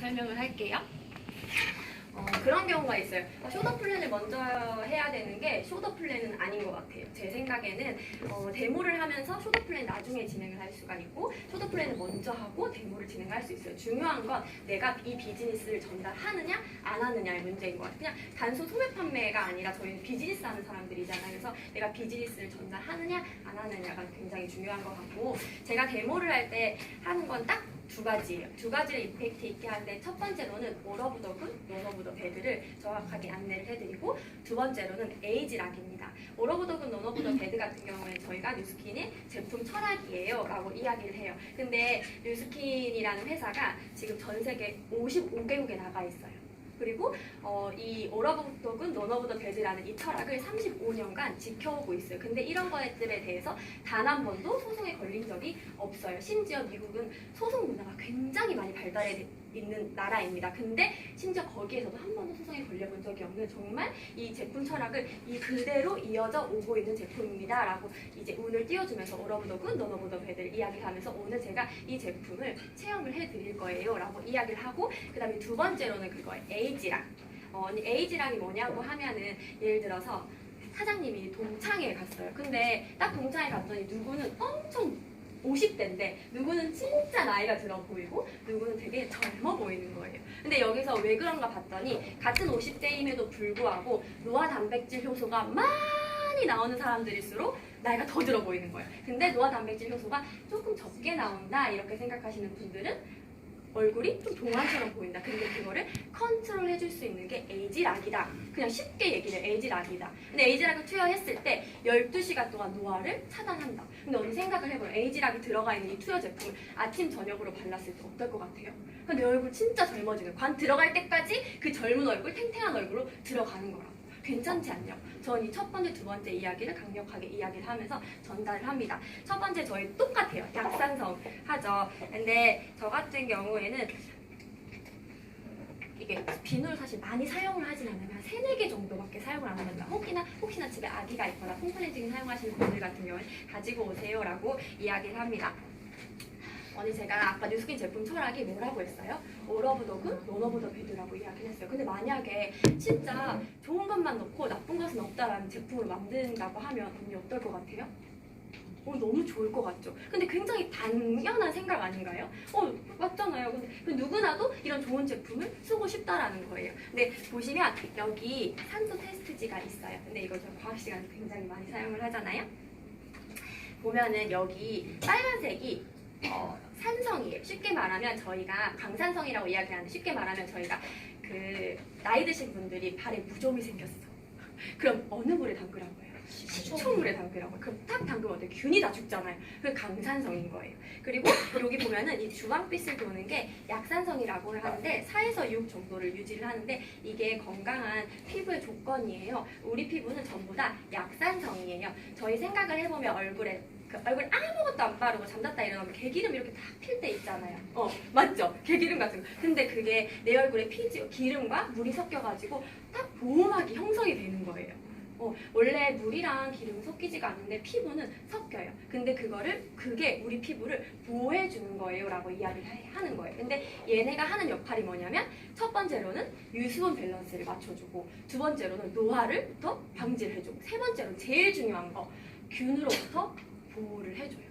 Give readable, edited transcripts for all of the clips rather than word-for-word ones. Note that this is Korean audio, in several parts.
설명을 할게요. 그런 경우가 있어요. 숄더 플랜을 먼저 해야 되는 게 숄더 플랜은 아닌 것 같아요. 제 생각에는 데모를 하면서 숄더 플랜 나중에 진행을 할 수가 있고 숄더 플랜을 먼저 하고 데모를 진행할 수 있어요. 중요한 건 내가 이 비즈니스를 전달하느냐 안 하느냐의 문제인 것 같아요. 그냥 단순 소매 판매가 아니라 저희는 비즈니스 하는 사람들이잖아요. 그래서 내가 비즈니스를 전달하느냐 안 하느냐가 굉장히 중요한 것 같고 제가 데모를 할 때 하는 건 딱 두 가지예요. 두 가지를 임팩트 있게 하는데 첫 번째로는 All of the Good, None of the Bad를 정확하게 안내를 해드리고 두 번째로는 에이지락입니다. All of the Good, None of the Bad 같은 경우에는 저희가 뉴스킨의 제품 철학이에요 라고 이야기를 해요. 근데 뉴스킨이라는 회사가 지금 전 세계 55개국에 나가 있어요. 그리고 이 All of the Good, None of the Bad라는 이 철학을 35년간 지켜오고 있어요. 근데 이런 것들에 대해서 단 한 번도 소송에 걸린 적이 없어요. 심지어 미국은 소송 문화가 굉장히 많이 발달해 있는 나라입니다. 근데 심지어 거기에서도 한 번도 소송에 걸려본 적이 없는 정말 이 제품 철학을 그대로 이어져 오고 있는 제품입니다. 라고 이제 운을 띄워주면서 All of the Good, None of the Bad를 이야기하면서 오늘 제가 이 제품을 체험을 해드릴 거예요. 라고 이야기를 하고 그 다음에 두 번째로는 그거예요. 에이지락. 에이지락이 뭐냐고 하면은 예를 들어서 사장님이 동창회에 갔어요. 근데 딱 동창회 갔더니 누구는 엄청 50대인데 누구는 진짜 나이가 들어 보이고 누구는 되게 젊어 보이는 거예요. 근데 여기서 왜 그런가 봤더니 같은 50대임에도 불구하고 노화 단백질 효소가 많이 나오는 사람들일수록 나이가 더 들어 보이는 거예요. 근데 노화 단백질 효소가 조금 적게 나온다 이렇게 생각하시는 분들은 얼굴이 좀 동안처럼 보인다. 근데 그거를 컨트롤 해줄 수 있는 게 에이지락이다. 그냥 쉽게 얘기를 해요. 에이지락이다. 근데 에이지락을 투여했을 때 12시간 동안 노화를 차단한다. 근데 언니 생각을 해봐요. 에이지락이 들어가 있는 이 투여 제품을 아침 저녁으로 발랐을 때 어떨 것 같아요? 근데 내 얼굴 진짜 젊어지는 관 들어갈 때까지 그 젊은 얼굴, 탱탱한 얼굴로 들어가는 거라고. 괜찮지 않냐? 전 이 첫 번째, 두 번째 이야기를 강력하게 이야기를 하면서 전달을 합니다. 첫 번째 저희 똑같아요. 약산성 하죠. 근데 저 같은 경우에는 이게 비누를 사실 많이 사용을 하진 않으면 한 3, 4개 정도밖에 사용을 안 합니다. 혹시나 집에 아기가 있거나 폼클렌징 사용하시는 분들 같은 경우는 가지고 오세요 라고 이야기를 합니다. 언니 제가 아까 뉴스킨 제품 철학이 뭐라고 했어요? All of the Good, None of the Bad라고 이야기를 했어요. 근데 만약에 진짜 좋은 것만 넣고 나쁜 것은 없다라는 제품을 만든다고 하면 언니 어떨 것 같아요? 너무 좋을 것 같죠? 근데 굉장히 당연한 생각 아닌가요? 맞잖아요. 근데 누구나도 이런 좋은 제품을 쓰고 싶다라는 거예요. 근데 보시면 여기 산소 테스트지가 있어요. 근데 이거 저 과학 시간에 굉장히 많이 사용을 하잖아요. 보면은 여기 빨간색이 산성이에요. 쉽게 말하면 저희가 강산성이라고 이야기하는데 쉽게 말하면 저희가 나이 드신 분들이 발에 무좀이 생겼어. 그럼 어느 물에 담그라고요? 식초물에 담그라고요. 그럼 딱 담그면 어때요? 균이 다 죽잖아요. 그게 강산성인 거예요. 그리고 여기 보면은 이 주황빛을 도는 게 약산성이라고 하는데 4에서 6 정도를 유지를 하는데 이게 건강한 피부의 조건이에요. 우리 피부는 전부 다 약산성이에요. 저희 생각을 해보면 얼굴에 얼굴 아무것도 안 바르고 잠잤다 일어나면 개기름 이렇게 딱 필 때 있잖아요. 맞죠? 개기름 같은 거. 근데 그게 내 얼굴에 기름과 물이 섞여가지고 딱 보호막이 형성이 되는 거예요. 원래 물이랑 기름이 섞이지가 않는데 피부는 섞여요. 근데 그게 우리 피부를 보호해주는 거예요 라고 이야기를 하는 거예요. 근데 얘네가 하는 역할이 뭐냐면 첫 번째로는 유수분 밸런스를 맞춰주고 두 번째로는 노화를부터 방지를 해주고 세 번째로는 제일 중요한 거 균으로부터 보호를 해줘요.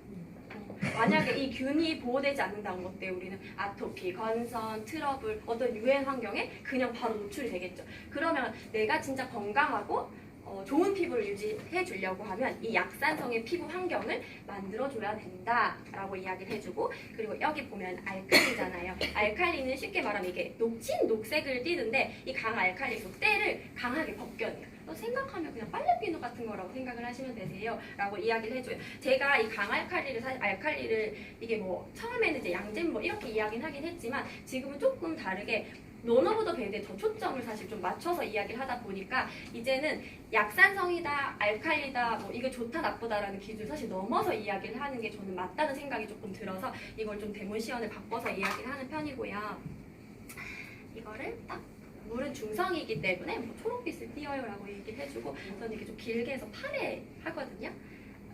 만약에 이 균이 보호되지 않는다는 것 때문에 우리는 아토피, 건선, 트러블, 어떤 유해 환경에 그냥 바로 노출이 되겠죠. 그러면 내가 진짜 건강하고 좋은 피부를 유지해 주려고 하면 이 약산성의 피부 환경을 만들어줘야 된다라고 이야기를 해주고 그리고 여기 보면 알칼리잖아요. 알칼리는 쉽게 말하면 이게 녹색을 띠는데 이 강알칼리도 때를 강하게 벗겨내요. 생각하면 그냥 빨래비누 같은 거라고 생각을 하시면 되세요 라고 이야기를 해줘요. 제가 이 강알칼리를 사실 알칼리를 이게 뭐 처음에는 이제 양잼 뭐 이렇게 이야기는 하긴 했지만 지금은 조금 다르게 None of the Bad에 더 초점을 사실 좀 맞춰서 이야기를 하다 보니까 이제는 약산성이다, 알칼리다, 뭐 이게 좋다 나쁘다라는 기준을 사실 넘어서 이야기를 하는 게 저는 맞다는 생각이 조금 들어서 이걸 좀 데모 시연을 바꿔서 이야기를 하는 편이고요. 이거를 딱 물은 중성이기 때문에 뭐 초록빛을 띄어요 라고 얘기를 해주고 저는 이렇게 좀 길게 해서 팔에 하거든요.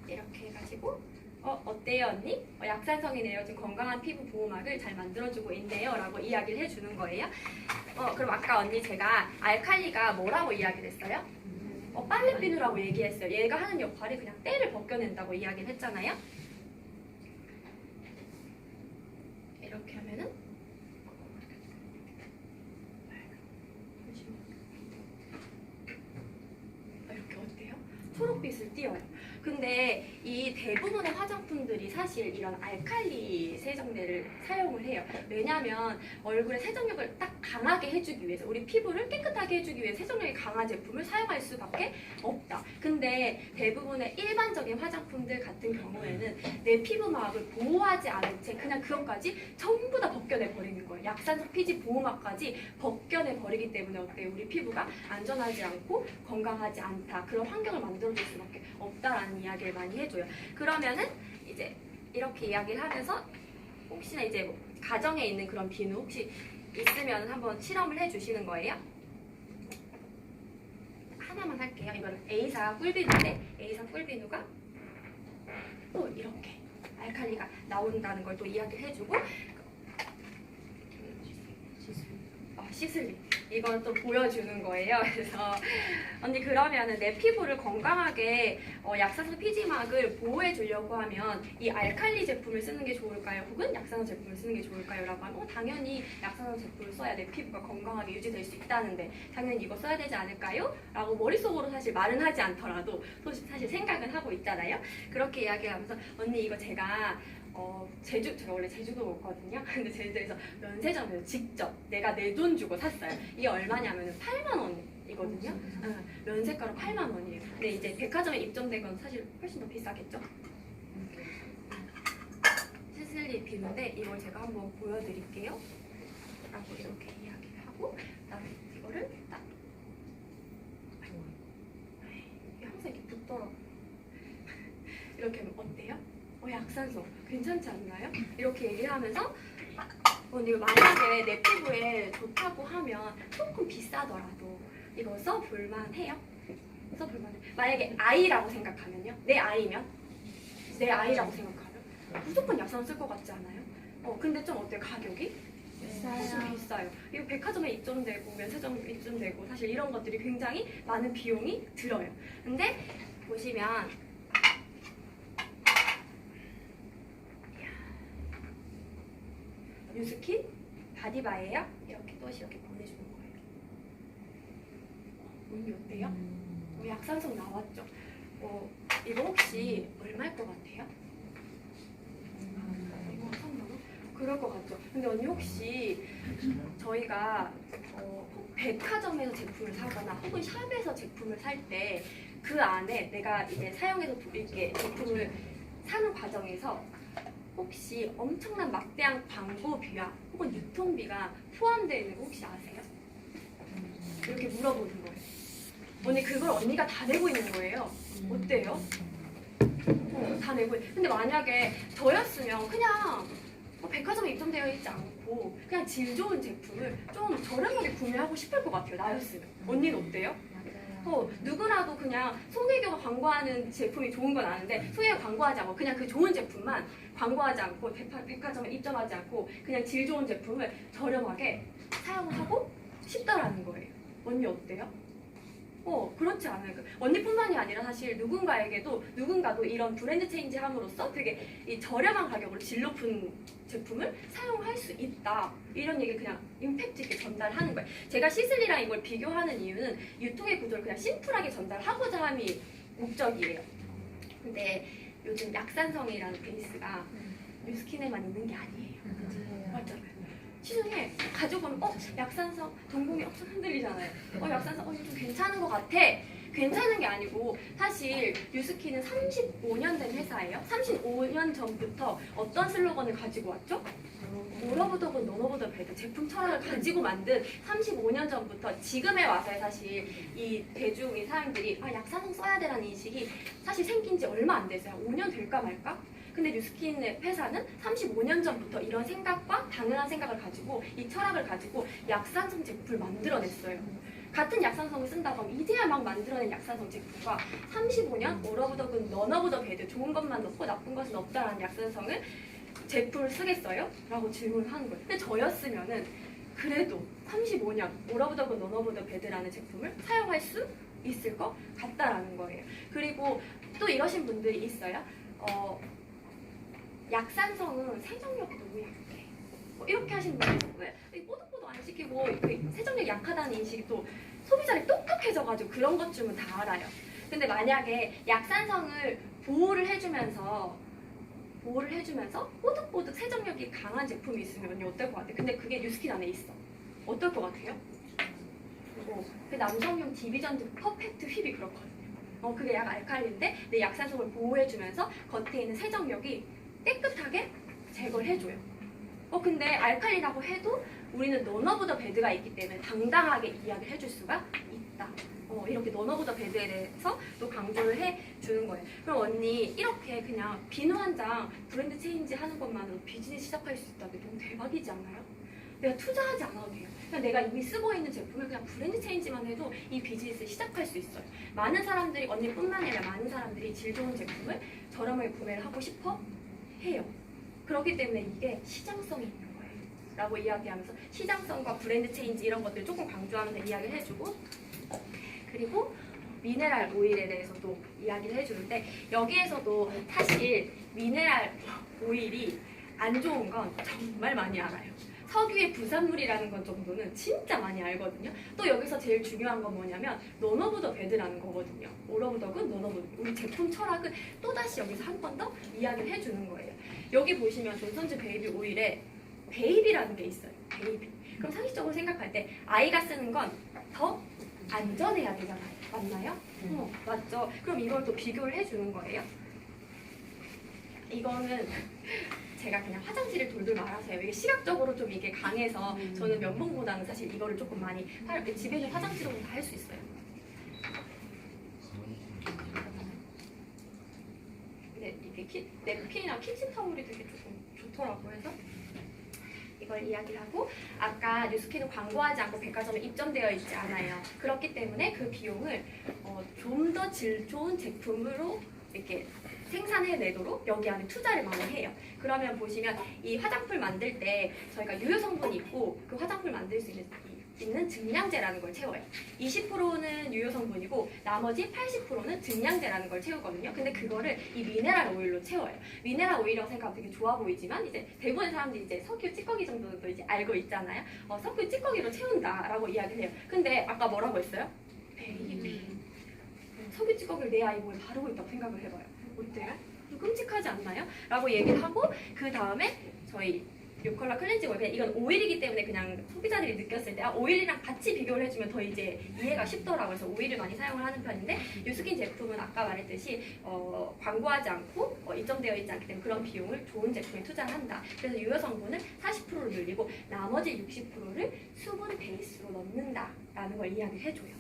이렇게 해가지고 어때요 언니? 약산성이네요. 지금 건강한 피부 보호막을 잘 만들어주고 있네요 라고 이야기를 해주는 거예요. 그럼 아까 언니 제가 알칼리가 뭐라고 이야기를 했어요? 빨래비누라고 얘기했어요. 얘가 하는 역할이 그냥 때를 벗겨낸다고 이야기를 했잖아요. 이렇게 하면은 이렇게 어때요? 초록빛을 띄어요. 근데 이 대부분의 화장품들이 사실 이런 알칼리 세정제를 사용을 해요. 왜냐하면 얼굴의 세정력을 딱 강하게 해주기 위해서, 우리 피부를 깨끗하게 해주기 위해 세정력이 강한 제품을 사용할 수밖에 없다. 근데 대부분의 일반적인 화장품들 같은 경우에는 내 피부막을 보호하지 않은 채 그냥 그것까지 전부 다 벗겨내 버리는 거예요. 약산성 피지 보호막까지 벗겨내 버리기 때문에 어때요? 우리 피부가 안전하지 않고 건강하지 않다. 그런 환경을 만들어줄 수밖에 없다라는 이야기를 많이 해줘요. 그러면은 이제 이렇게 이야기를 하면서 혹시나 이제 뭐 가정에 있는 그런 비누 혹시 있으면 한번 실험을 해주시는 거예요. 하나만 할게요. 이거는 A사 꿀비누인데 A사 꿀비누가 또 이렇게 알칼리가 나온다는 걸 또 이야기를 해주고 시슬리 이걸 또 보여주는 거예요. 그래서 언니 그러면은 내 피부를 건강하게 약산성 피지막을 보호해 주려고 하면 이 알칼리 제품을 쓰는 게 좋을까요? 혹은 약산성 제품을 쓰는 게 좋을까요? 라고 하면 당연히 약산성 제품을 써야 내 피부가 건강하게 유지될 수 있다는데 당연히 이거 써야 되지 않을까요? 라고 머릿속으로 사실 말은 하지 않더라도 사실 생각은 하고 있잖아요. 그렇게 이야기하면서 언니 이거 제가 제가 원래 제주도 오거든요. 근데 제주도에서 면세점에서 직접 내가 내 돈 주고 샀어요. 이게 얼마냐면은 8만 원이거든요. 면세가로 8만 원이에요. 근데 이제 백화점에 입점된 건 사실 훨씬 더 비싸겠죠? 시슬리 비누인데 이걸 제가 한번 보여드릴게요. 라고 이렇게 이야기를 하고 그다음에 이거를 딱 이게 항상 이렇게 붙더라고요. 이렇게 하면 어때요? 약산성 괜찮지 않나요? 이렇게 얘기를 하면서 이거 만약에 내 피부에 좋다고 하면 조금 비싸더라도 이거 써볼만 해요? 써볼만 해. 만약에 아이라고 생각하면요? 내 아이라고 생각하면 무조건 약산 쓸 것 같지 않아요? 근데 좀 어때요? 가격이? 훨씬 비싸요. 이거 백화점에 입점되고 면세점에 입점되고 사실 이런 것들이 굉장히 많은 비용이 들어요. 근데 보시면 뉴스킨 바디바예요. 이렇게 또 이렇게 보내주는 거예요. 언니 어때요? 약산성 나왔죠? 이거 혹시 얼마일 것 같아요? 이거 3만원? 그럴 것 같죠? 근데 언니 혹시 저희가 백화점에서 제품을 사거나 혹은 샵에서 제품을 살 때 그 안에 내가 이제 사용해서 이렇게 제품을 사는 과정에서 혹시 엄청난 막대한 광고비와 혹은 유통비가 포함되어 있는 거 혹시 아세요? 이렇게 물어보는 거예요. 언니 그걸 언니가 다 내고 있는 거예요. 어때요? 다 내고 근데 만약에 저였으면 그냥 백화점에 입점되어 있지 않고 그냥 질 좋은 제품을 좀 저렴하게 구매하고 싶을 것 같아요. 나였으면. 언니는 어때요? 누구라도 그냥 송혜교가 광고하는 제품이 좋은 건 아는데 송혜교 광고하지 않고 그냥 그 좋은 제품만 광고하지 않고 백화점에 입점하지 않고 그냥 질 좋은 제품을 저렴하게 사용하고 싶다라는 거예요. 언니 어때요? 그렇지 않아요. 언니뿐만이 아니라 사실 누군가도 이런 브랜드 체인지 함으로써 되게 이 저렴한 가격으로 질 높은 제품을 사용할 수 있다. 이런 얘기 그냥 임팩트 있게 전달하는 거예요. 제가 시슬리랑 이걸 비교하는 이유는 유통의 구조를 그냥 심플하게 전달하고자 함이 목적이에요. 근데 요즘 약산성이라는 베이스가 뉴스킨에만 있는 게 아니에요. 맞잖아요. 시중에 가져보면 약산성 동공이 엄청 흔들리잖아요. 약산성 이거 좀 괜찮은 것 같아. 괜찮은 게 아니고 사실 뉴스킨은 35년 된 회사예요. 35년 전부터 어떤 슬로건을 가지고 왔죠? 모러보더군 너너보더 베터 제품 철학을 가지고 만든 35년 전부터 지금에 와서의 사실 이 대중의 사람들이 약산성 써야 되라는 인식이 사실 생긴 지 얼마 안 됐어요. 5년 될까 말까? 근데 뉴스킨의 회사는 35년 전부터 이런 생각과 당연한 생각을 가지고 이 철학을 가지고 약산성 제품을 만들어냈어요. 같은 약산성을 쓴다고 하면 이제야 막 만들어낸 약산성 제품과 35년 All of the Good, None of the Bad, 좋은 것만 넣고 나쁜 것은 없다라는 약산성을 제품을 쓰겠어요? 라고 질문을 하는 거예요. 근데 저였으면은 그래도 35년 All of the Good, None of the Bad라는 제품을 사용할 수 있을 것 같다라는 거예요. 그리고 또 이러신 분들이 있어요. 약산성은 세정력이 너무 약해. 뭐 이렇게 하시는 분들 왜 뽀득뽀득 안 시키고 세정력이 약하다는 인식이 또 소비자들이 똑똑해져가지고 그런 것쯤은 다 알아요. 근데 만약에 약산성을 보호를 해주면서 뽀득뽀득 세정력이 강한 제품이 있으면 어떨 것 같아요? 근데 그게 뉴스킨 안에 있어. 어떨 것 같아요? 그 남성용 디비전드 퍼펙트 휩이 그렇거든요. 그게 약 알칼리인데 내 약산성을 보호해주면서 겉에 있는 세정력이 깨끗하게 제거를 해줘요. 근데 알칼리라고 해도 우리는 None of the Bad가 있기 때문에 당당하게 이야기를 해줄 수가 있다. 이렇게 None of the Bad에 대해서 또 강조를 해주는 거예요. 그럼 언니 이렇게 그냥 비누 한 장 브랜드 체인지 하는 것만으로 비즈니스 시작할 수 있다면 너무 대박이지 않나요? 내가 투자하지 않아도 돼요. 그냥 내가 이미 쓰고 있는 제품을 그냥 브랜드 체인지만 해도 이 비즈니스를 시작할 수 있어요. 많은 사람들이, 언니뿐만 아니라 많은 사람들이 질 좋은 제품을 저렴하게 구매를 하고 싶어 해요. 그렇기 때문에 이게 시장성이 있는 거예요. 라고 이야기하면서 시장성과 브랜드 체인지 이런 것들 조금 강조하면서 이야기를 해주고, 그리고 미네랄 오일에 대해서도 이야기를 해주는데, 여기에서도 사실 미네랄 오일이 안 좋은 건 정말 많이 알아요. 석유의 부산물이라는 것 정도는 진짜 많이 알거든요. 또 여기서 제일 중요한 건 뭐냐면 None of the Bad라는 거거든요. All of the Good, None of the Bad. 우리 제품 철학을 또다시 여기서 한 번 더 이야기를 해주는 거예요. 여기 보시면 존슨즈 베이비 오일에 베이비라는 게 있어요. 베이비. 그럼 상식적으로 생각할 때 아이가 쓰는 건 더 안전해야 되잖아요. 맞나요? 맞죠. 그럼 이걸 또 비교를 해주는 거예요. 이거는 제가 그냥 화장실을 돌돌 말아서 해요. 이게 시각적으로 좀 이게 강해서 저는 면봉보다는 사실 이거를 조금 많이 집에 있는 화장실로 다 할 수 있어요. 근데 이게 냅킨이랑 키친타올이 되게 조금 좋더라고 해서 이걸 이야기를 하고, 아까 뉴스킨은 광고하지 않고 백화점에 입점되어 있지 않아요. 그렇기 때문에 그 비용을 좀 더 질 좋은 제품으로 이렇게 생산해내도록 여기 안에 투자를 많이 해요. 그러면 보시면 이 화장품 만들 때 저희가 유효 성분이 있고 그 화장품을 만들 수 있는 증량제라는 걸 채워요. 20%는 유효 성분이고 나머지 80%는 증량제라는 걸 채우거든요. 근데 그거를 이 미네랄 오일로 채워요. 미네랄 오일이라고 생각하면 되게 좋아 보이지만 이제 대부분의 사람들이 이제 석유 찌꺼기 정도는 또 이제 알고 있잖아요. 석유 찌꺼기로 채운다라고 이야기를 해요. 근데 아까 뭐라고 했어요? 베이비. 석유 찌꺼기를 내 아이 몸에 바르고 있다고 생각을 해봐요. 어때요? 좀 끔찍하지 않나요? 라고 얘기를 하고, 그 다음에 저희 유컬러 클렌징 오일, 이건 오일이기 때문에 그냥 소비자들이 느꼈을 때 오일이랑 같이 비교를 해주면 더 이제 이해가 쉽더라고요. 그래서 오일을 많이 사용을 하는 편인데, 뉴스킨 제품은 아까 말했듯이 광고하지 않고 입점되어 있지 않기 때문에 그런 비용을 좋은 제품에 투자를 한다. 그래서 유효 성분을 40%로 늘리고 나머지 60%를 수분 베이스로 넣는다라는 걸 이야기를 해줘요.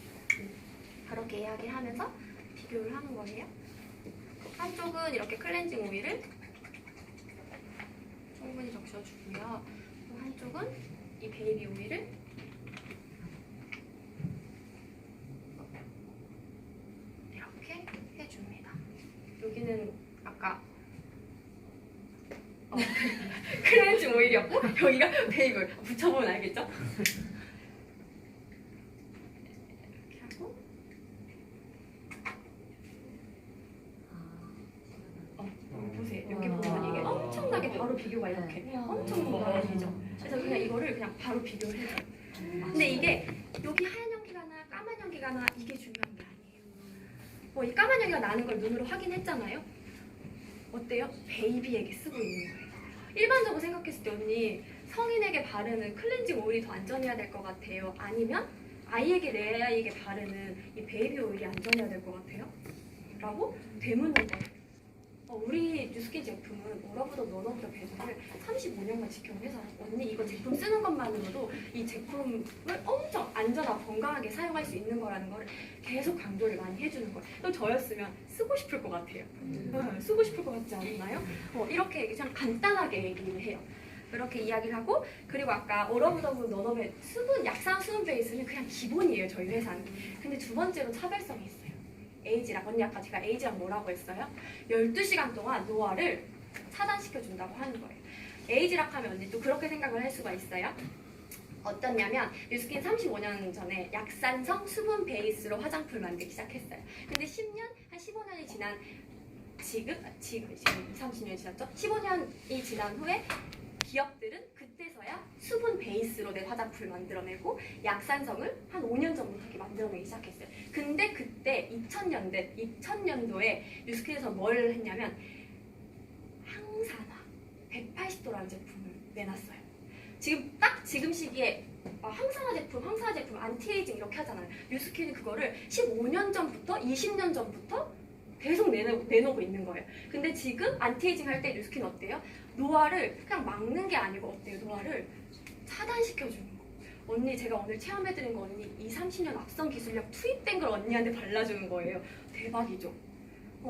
그렇게 이야기를 하면서 비교를 하는 거예요. 한쪽은 이렇게 클렌징 오일을 충분히 적셔주고요. 또 한쪽은 이 베이비 오일을 이렇게 해줍니다. 여기는 아까 클렌징 오일이었고 여기가 베이비 오일. 붙여보면 알겠죠? 여기 보면 이게 엄청나게 바로 비교가 이렇게 엄청 멀어지죠. 그래서 그냥 이거를 그냥 바로 비교를 해줘요. 근데 이게 여기 하얀 연기가 나 까만 연기가 나 이게 중요한 게 아니에요. 이 까만 연기가 나는 걸 눈으로 확인했잖아요. 어때요? 베이비에게 쓰고 있는 거예요. 일반적으로 생각했을 때 언니 성인에게 바르는 클렌징 오일이 더 안전해야 될 것 같아요? 아니면 아이에게 내 아이에게 바르는 이 베이비 오일이 안전해야 될 것 같아요? 라고 되묻는 거예요. 우리 뉴스킨 제품은 All of the None of the Bad를 35년간 지켜온 회사라고. 언니 이거 제품 쓰는 것만으로도 이 제품을 엄청 안전하고 건강하게 사용할 수 있는 거라는 걸 계속 강조를 많이 해주는 거예요. 또 저였으면 쓰고 싶을 것 같아요. 쓰고 싶을 것 같지 않나요? 이렇게 그냥 간단하게 얘기를 해요. 그렇게 이야기를 하고, 그리고 아까 오러브더브 너너베 수분 약산 수분 베이스는 그냥 기본이에요 저희 회사는. 근데 두 번째로 차별성이 있어요. 에이지락. 언니 아까 제가 에이지락 뭐라고 했어요? 12시간 동안 노화를 차단시켜준다고 하는 거예요. 에이지락 하면 언니 또 그렇게 생각을 할 수가 있어요. 어떻냐면 뉴스킨 35년 전에 약산성 수분 베이스로 화장품을 만들기 시작했어요. 근데 10년, 한 15년이 지난 지금 30년이 지났죠? 15년이 지난 후에 기업들은 그때서야 수분 베이스로 된 화장품을 만들어내고 약산성을 한 5년 전부터 이렇게 만들어내기 시작했어요. 근데 그때 2000년도에 뉴스킨에서 뭘 했냐면 항산화 180도라는 제품을 내놨어요. 지금 시기에 항산화 제품, 안티에이징 이렇게 하잖아요. 뉴스킨이 그거를 15년 전부터, 20년 전부터 계속 내놓고 있는 거예요. 근데 지금 안티에이징 할 때 뉴스킨 어때요? 노화를 그냥 막는 게 아니고 어때요? 노화를 차단시켜주는 거. 언니 제가 오늘 체험해드린 거 언니 20-30년 앞선 기술력 투입된 걸 언니한테 발라주는 거예요. 대박이죠?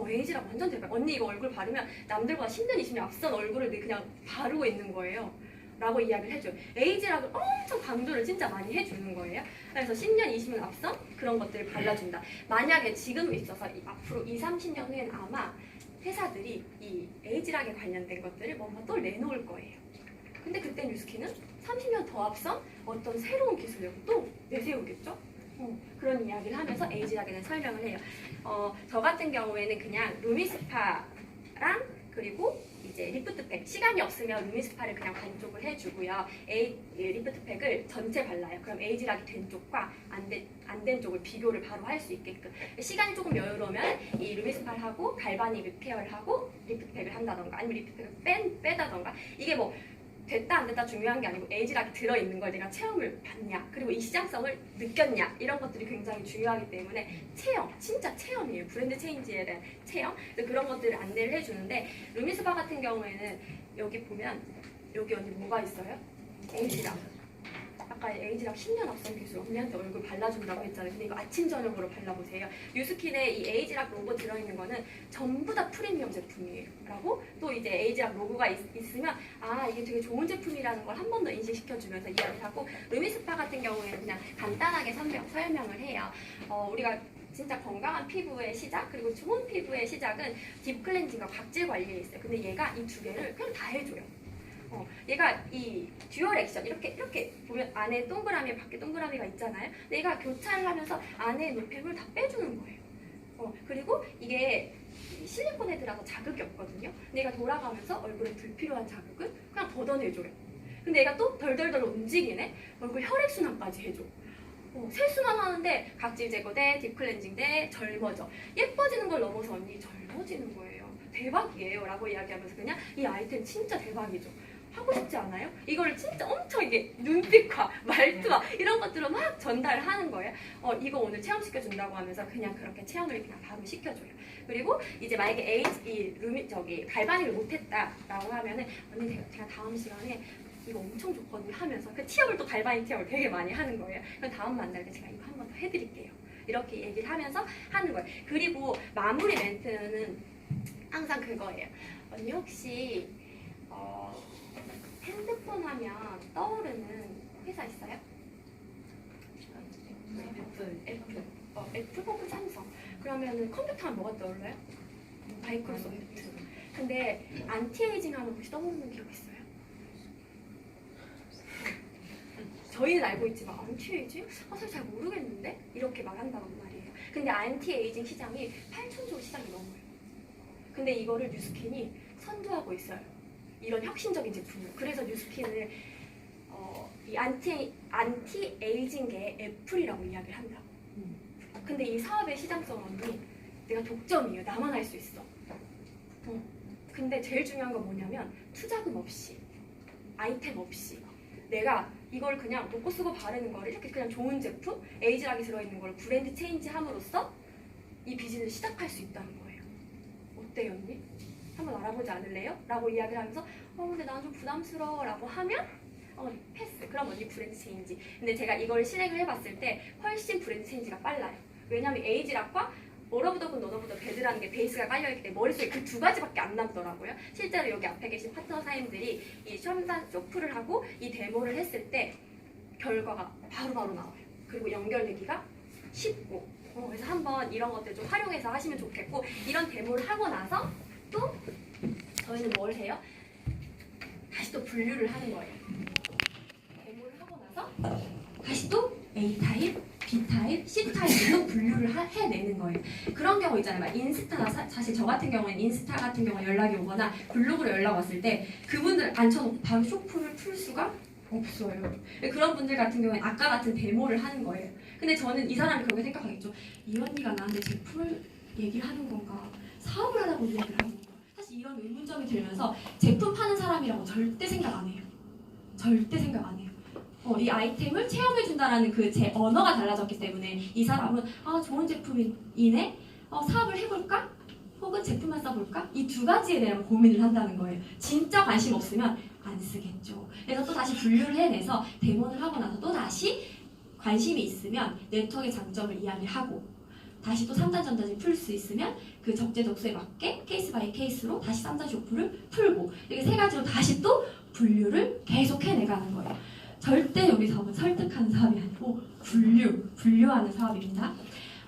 에이지락 완전 대박. 언니 이거 얼굴 바르면 남들보다 10년, 20년 앞선 얼굴을 그냥 바르고 있는 거예요. 라고 이야기를 해줘요. 에이지락을 엄청 강조를 진짜 많이 해주는 거예요. 그래서 10년, 20년 앞선 그런 것들을 발라준다. 만약에 지금 있어서 앞으로 20-30년 후에는 아마 회사들이 이 에이지락에 관련된 것들을 뭔가 또 내놓을 거예요. 근데 그때 뉴스킨은 30년 더 앞선 어떤 새로운 기술력을 또 내세우겠죠? 그런 이야기를 하면서 에이지락에 대한 설명을 해요. 저 같은 경우에는 그냥 루미스파랑 그리고 이제 리프트팩, 시간이 없으면 루미스파를 그냥 반쪽을 해주고요. 리프트팩을 전체 발라요. 그럼 에이지락이 된 쪽과 안 된 쪽을 비교를 바로 할 수 있게끔. 시간이 조금 여유로우면 이 루미스파를 하고 갈바닉 리페어를 하고 리프트팩을 한다던가 아니면 리프트팩을 빼다던가. 이게 뭐 됐다 안 됐다 중요한 게 아니고 에이지락이 들어있는 걸 내가 체험을 봤냐, 그리고 이 시장성을 느꼈냐, 이런 것들이 굉장히 중요하기 때문에 체험, 진짜 체험이에요. 브랜드 체인지에 대한 체험. 그런 것들을 안내를 해주는데, 루미스파 같은 경우에는 여기 보면 여기 언니 뭐가 있어요? 에이지락. 아까 에이지락 10년 앞선 기술 언니한테 얼굴 발라준다고 했잖아요. 근데 이거 아침 저녁으로 발라보세요. 뉴스킨에 이 에이지락 로고 들어있는 거는 전부 다 프리미엄 제품이에요. 라고 또 이제 에이지락 로고가 있으면 이게 되게 좋은 제품이라는 걸 한 번 더 인식시켜주면서 이야기를 하고, 루미스파 같은 경우에는 그냥 간단하게 설명을 해요. 우리가 진짜 건강한 피부의 시작, 그리고 좋은 피부의 시작은 딥 클렌징과 각질 관리에 있어요. 근데 얘가 이 두 개를 그냥 다 해줘요. 얘가 이 듀얼 액션 이렇게 보면 안에 동그라미 밖에 동그라미가 있잖아요. 근데 얘가 교차를 하면서 안에 노폐물 다 빼주는 거예요. 그리고 이게 실리콘에 들어가서 자극이 없거든요. 근데 얘가 돌아가면서 얼굴에 불필요한 자극을 그냥 걷어내줘요. 근데 얘가 또 덜덜덜 움직이네. 얼굴 혈액순환까지 해줘. 세수만 하는데 각질 제거돼, 딥클렌징 돼, 젊어져. 예뻐지는 걸 넘어서 언니 젊어지는 거예요. 대박이에요 라고 이야기하면서 그냥 이 아이템 진짜 대박이죠. 하고 싶지 않아요? 이걸 진짜 엄청 이게 눈빛과 말투와 이런 것들로 막 전달하는 거예요. 이거 오늘 체험시켜준다고 하면서 그냥 그렇게 체험을 그냥 바로 시켜줘요. 그리고 이제 만약에 갈바닉을 못했다라고 하면은 언니 제가 다음 시간에 이거 엄청 좋거든요 하면서 그 티업을 또 갈바닉 티업을 되게 많이 하는 거예요. 그럼 다음 만날 때 제가 이거 한 번 더 해드릴게요. 이렇게 얘기를 하면서 하는 거예요. 그리고 마무리 멘트는 항상 그거예요. 언니 혹시 핸드폰 하면 떠오르는 회사 있어요? 애플 혹은 삼성. 그러면은 컴퓨터 하면 뭐가 떠올라요? 마이크로소프트. 근데 안티에이징 하면 혹시 떠오르는 기억 있어요? 저희는 알고 있지만 안티에이징? 사실 잘 모르겠는데? 이렇게 말한다는 말이에요. 근데 안티에이징 시장이 8,000조 시장이 넘어요. 근데 이거를 뉴스킨이 선도하고 있어요. 이런 혁신적인 제품을. 그래서 뉴스킨을 이 안티에이징계의 애플이라고 이야기를 한다고. 근데 이 사업의 시장성은 언니 내가 독점이에요. 나만 할 수 있어. 근데 제일 중요한 건 뭐냐면 투자금 없이, 아이템 없이 내가 이걸 그냥 먹고 쓰고 바르는 거를 이렇게 그냥 좋은 제품, 에이지락이 들어있는 걸 브랜드 체인지 함으로써 이 비즈니스를 시작할 수 있다는 거예요. 어때요 언니? 한번 알아보지 않을래요? 라고 이야기를 하면서 근데 난 좀 부담스러워 라고 하면 패스. 그럼 언니 브랜드 체인지. 근데 제가 이걸 실행을 해봤을 때 훨씬 브랜드 체인지가 빨라요. 왜냐면 에이지락과 All of the good, none of the bad라는 게 베이스가 깔려있기 때문에 머릿속에 그 두 가지밖에 안 남더라고요. 실제로 여기 앞에 계신 파트너사님들이 이 첨단 쇼프를 하고 이 데모를 했을 때 결과가 바로바로 나와요. 그리고 연결되기가 쉽고 그래서 한번 이런 것들 좀 활용해서 하시면 좋겠고, 이런 데모를 하고 나서 또 저희는 뭘 해요? 다시 또 분류를 하는 거예요. 데모를 하고 나서 다시 또 A 타입, B 타입, C 타입으로 분류를 해내는 거예요. 그런 경우 있잖아요. 막 인스타나 사실 저 같은 경우에는 인스타 같은 경우에 연락이 오거나 블로그로 연락 왔을 때 그분들 앉혀놓고 바로 쇼프를 풀 수가 없어요. 그런 분들 같은 경우에는 아까 같은 데모를 하는 거예요. 근데 저는 이 사람이 그렇게 생각하겠죠. 이 언니가 나한테 제품을 얘기를 하는 건가? 사업을 하라고 얘기를 하는 건가? 사실 이런 의문점이 들면서 제품 파는 사람이라고 절대 생각 안 해요. 절대 생각 안 해요. 이 아이템을 체험해준다라는 그 제 언어가 달라졌기 때문에 이 사람은 좋은 제품이네? 사업을 해볼까? 혹은 제품만 써볼까? 이 두 가지에 대한 고민을 한다는 거예요. 진짜 관심 없으면 안 쓰겠죠. 그래서 또 다시 분류를 해내서 데모를 하고 나서 또 다시 관심이 있으면 네트워크의 장점을 이야기하고 다시 또 3단 전단지 풀 수 있으면 그 적재적소에 맞게 케이스 바이 케이스로 다시 3단 쇼프를 풀고 이렇게 세 가지로 다시 또 분류를 계속 해내가는 거예요. 절대 우리 사업은 설득하는 사업이 아니고 분류하는 사업입니다.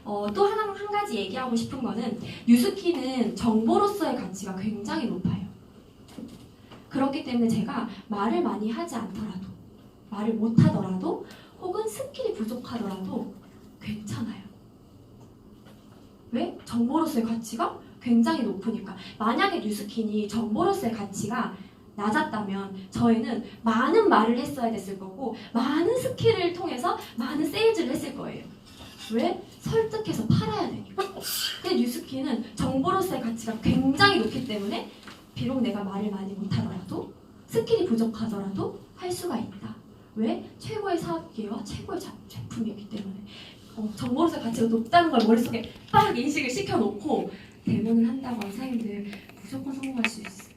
또 한 가지 얘기하고 싶은 거는 뉴스키는 정보로서의 가치가 굉장히 높아요. 그렇기 때문에 제가 말을 많이 하지 않더라도, 말을 못하더라도, 혹은 스킬이 부족하더라도 괜찮아요. 왜? 정보로서의 가치가 굉장히 높으니까. 만약에 뉴스킨이 정보로서의 가치가 낮았다면 저희는 많은 말을 했어야 됐을 거고 많은 스킬을 통해서 많은 세일즈를 했을 거예요. 왜? 설득해서 팔아야 되니까. 근데 뉴스키는 정보로서의 가치가 굉장히 높기 때문에 비록 내가 말을 많이 못하더라도 스킬이 부족하더라도 할 수가 있다. 왜? 최고의 사업 기회와 최고의 제품이기 때문에 정보로서의 가치가 높다는 걸 머릿속에 빡 인식을 시켜놓고 데모를 한다고 하면 사장님들 무조건 성공할 수 있어요.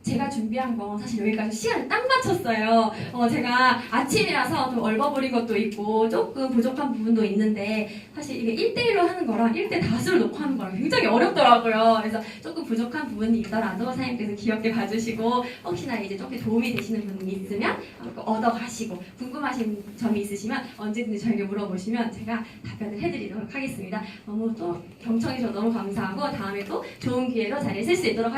제가 준비한 건 사실 여기까지 시간을 딱 맞췄어요. 제가 아침이라서 좀 얼버무린 것도 있고 조금 부족한 부분도 있는데 사실 이게 1대1로 하는 거랑 1대 다수를 놓고 하는 거랑 굉장히 어렵더라고요. 그래서 조금 부족한 부분이 있더라도 사장님께서 귀엽게 봐주시고 혹시나 이제 조금 도움이 되시는 부분이 있으면 얻어가시고 궁금하신 점이 있으시면 언제든지 저에게 물어보시면 제가 답변을 해드리도록 하겠습니다. 너무 또 경청해 주셔서 너무 감사하고 다음에 또 좋은 기회로 자리에 쓸 수 있도록 하겠습니다.